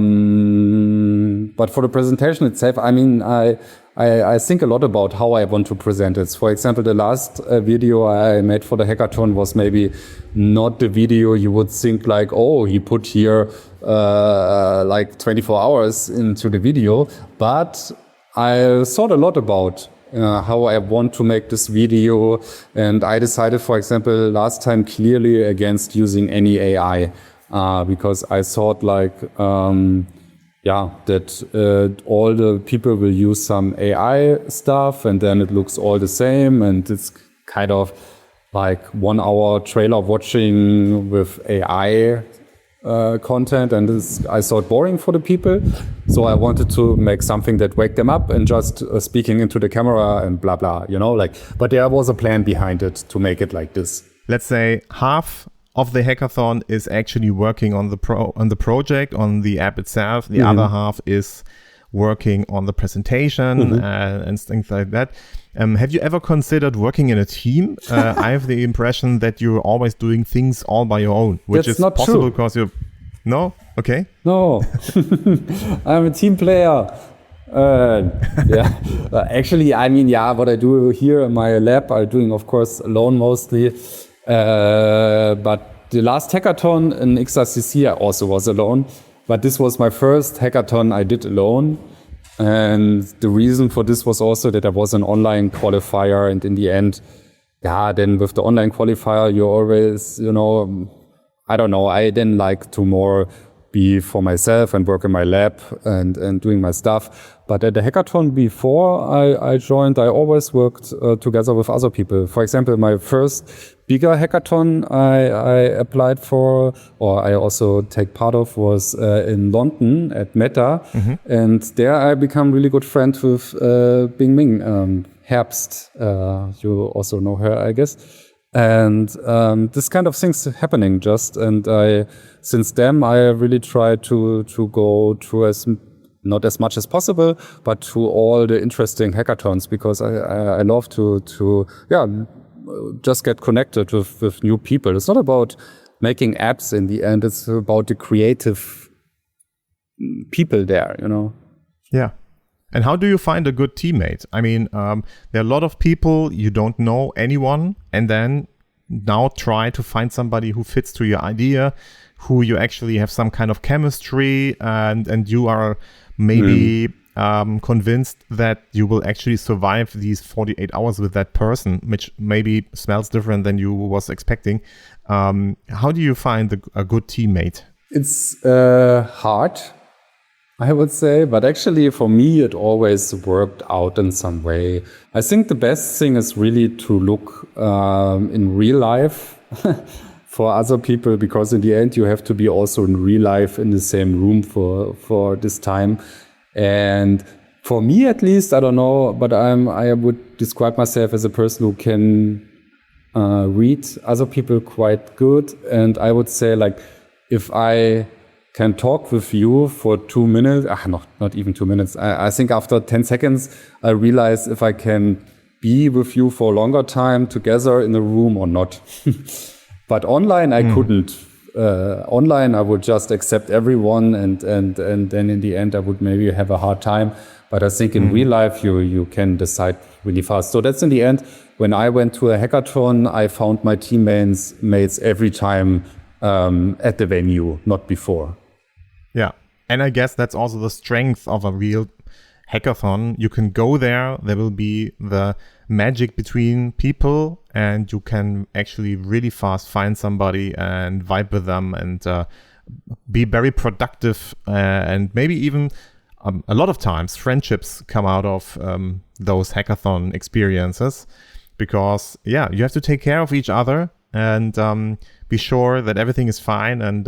the presentation itself, I mean, I think a lot about how I want to present it. For example, the last video I made for the hackathon was maybe not the video you would think like, oh, he put here like 24 hours into the video. But I thought a lot about how I want to make this video. And I decided, for example, last time clearly against using any AI. Because I thought like, that all the people will use some AI stuff and then it looks all the same. And it's kind of like 1 hour trailer watching with AI content. And I thought boring for the people. So I wanted to make something that wake them up and just speaking into the camera and blah, blah, but there was a plan behind it to make it like this. Let's say half of the hackathon is actually working on the project, on the app itself. The other half is working on the presentation and things like that. Have you ever considered working in a team? I have the impression that you're always doing things all by your own, which That's is not possible true. because you're... No? Okay. No. I'm a team player. Actually, I mean, what I do here in my lab, I'm doing, of course, alone mostly. But the last hackathon in XRCC, I also was alone. But this was my first hackathon I did alone. And the reason for this was also that there was an online qualifier. And in the end, then with the online qualifier, you always, I don't know, I then like to more be for myself and work in my lab and doing my stuff. But at the hackathon before I joined, I always worked together with other people. For example, my first bigger hackathon I applied for, or I also take part of, was in London at Meta. And there I become really good friends with Bing Ming, Herbst. You also know her, I guess. And this kind of things happening since then I really try to go to not as much as possible, but to all the interesting hackathons, because I love to just get connected with new people. It's not about making apps in the end, it's about the creative people there, Yeah. And how do you find a good teammate? I mean, there are a lot of people, you don't know anyone, and then now try to find somebody who fits to your idea, who you actually have some kind of chemistry, and you are maybe convinced that you will actually survive these 48 hours with that person, which maybe smells different than you was expecting. How do you find a good teammate? It's hard, I would say, but actually for me, it always worked out in some way. I think the best thing is really to look in real life for other people, because in the end, you have to be also in real life in the same room for this time. And for me, at least, I don't know, but I would describe myself as a person who can read other people quite good. And I would say, like, if I can talk with you for 2 minutes, not even 2 minutes. I think after 10 seconds, I realize if I can be with you for a longer time together in a room or not. But online, I couldn't. Online, I would just accept everyone, and then in the end, I would maybe have a hard time. But I think in real life, you can decide really fast. So that's in the end. When I went to a hackathon, I found my teammates every time at the venue, not before. Yeah. And I guess that's also the strength of a real hackathon. You can go there will be the magic between people, and you can actually really fast find somebody and vibe with them and be very productive, and maybe even a lot of times friendships come out of those hackathon experiences, because you have to take care of each other and be sure that everything is fine, and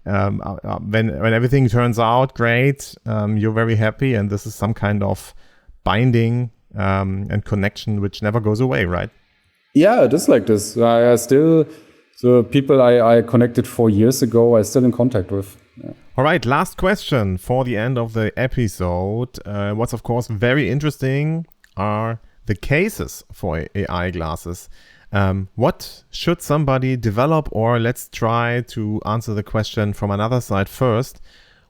when everything turns out great, you're very happy, and this is some kind of binding and connection which never goes away, right? Yeah, it is like this. I still, the people I connected 4 years ago, I'm still in contact with. Yeah. All right, last question for the end of the episode. What's of course very interesting are the cases for AI glasses. What should somebody develop, or let's try to answer the question from another side first.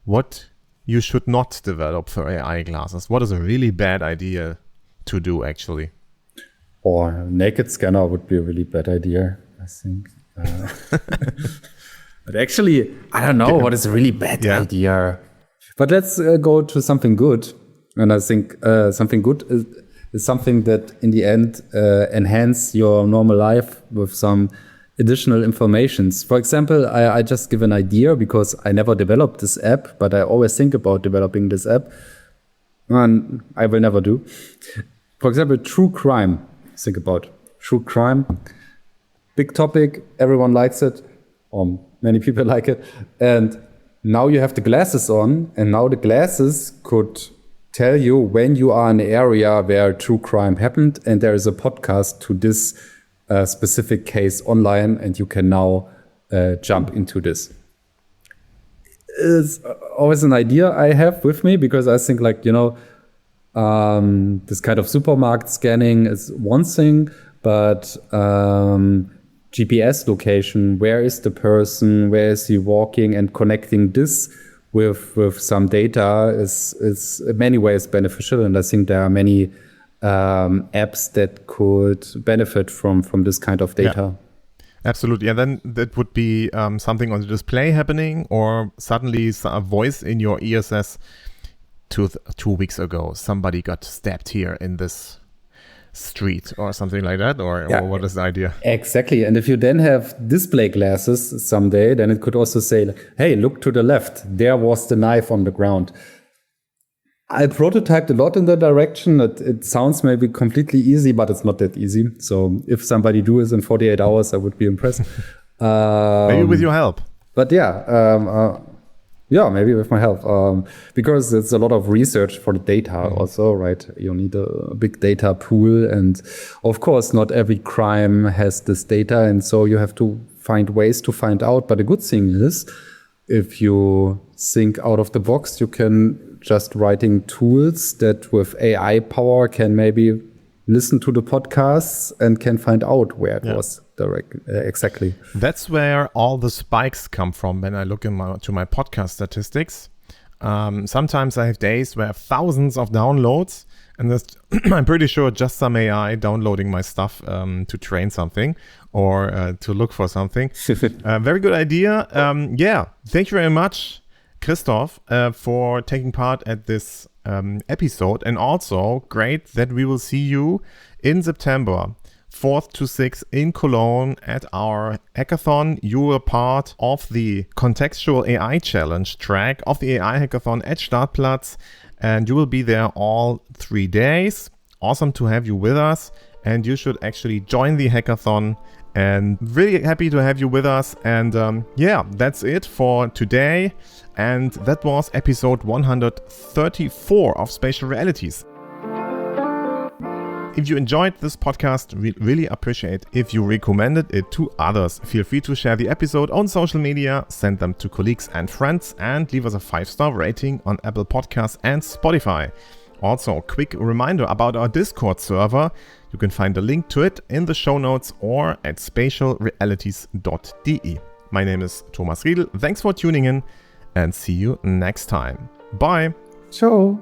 What you should not develop for AI glasses? What is a really bad idea to do, actually? Or a naked scanner would be a really bad idea, I think. But actually, I don't know what is a really bad idea. But let's go to something good. And I think something good is something that in the end enhance your normal life with some additional informations. For example, I just give an idea because I never developed this app, but I always think about developing this app. And I will never do. For example, true crime. Think about true crime. Big topic, everyone likes it, or many people like it. And now you have the glasses on, and now the glasses could tell you when you are in an area where true crime happened, and there is a podcast to this specific case online, and you can now jump into this. It's always an idea I have with me, because I think, like, this kind of supermarket scanning is one thing, but GPS location, where is the person, where is he walking, and connecting this with some data is in many ways beneficial. And I think there are many apps that could benefit from this kind of data. Yeah. Absolutely. And then that would be something on the display happening, or suddenly a voice in your ear says, 2 weeks ago, somebody got stabbed here in this street, or something like that, or what is the idea? Exactly. And if you then have display glasses someday, then it could also say, like, hey, look to the left, there was the knife on the ground. I prototyped a lot in that direction. It sounds maybe completely easy, but it's not that easy. So if somebody do it in 48 hours, I would be impressed. Maybe with your help. But maybe with my help, because it's a lot of research for the data also, right? You need a big data pool, and of course, not every crime has this data, and so you have to find ways to find out. But the good thing is, if you think out of the box, you can just writing tools that with AI power can maybe listen to the podcasts and can find out where it was exactly. That's where all the spikes come from. When I look to my podcast statistics, Sometimes I have days where I have thousands of downloads, and I'm pretty sure just some AI downloading my stuff to train something or to look for something. Very good idea. Thank you very much, Christoph, for taking part at this episode. And also great that we will see you in September 4th to 6th in Cologne at our hackathon. You were part of the Contextual AI challenge track of the AI Hackathon at STARTPLATZ, and you will be there all 3 days. Awesome to have you with us, and you should actually join the hackathon, and really happy to have you with us. And that's it for today, and that was episode 134 of Spatial Realities. If you enjoyed this podcast, we'd really appreciate if you recommended it to others. Feel free to share the episode on social media, send them to colleagues and friends, and leave us a 5-star rating on Apple Podcasts and Spotify. Also, a quick reminder about our Discord server. You can find a link to it in the show notes or at spatialrealities.de. My name is Thomas Riedel. Thanks for tuning in, and see you next time. Bye. Ciao.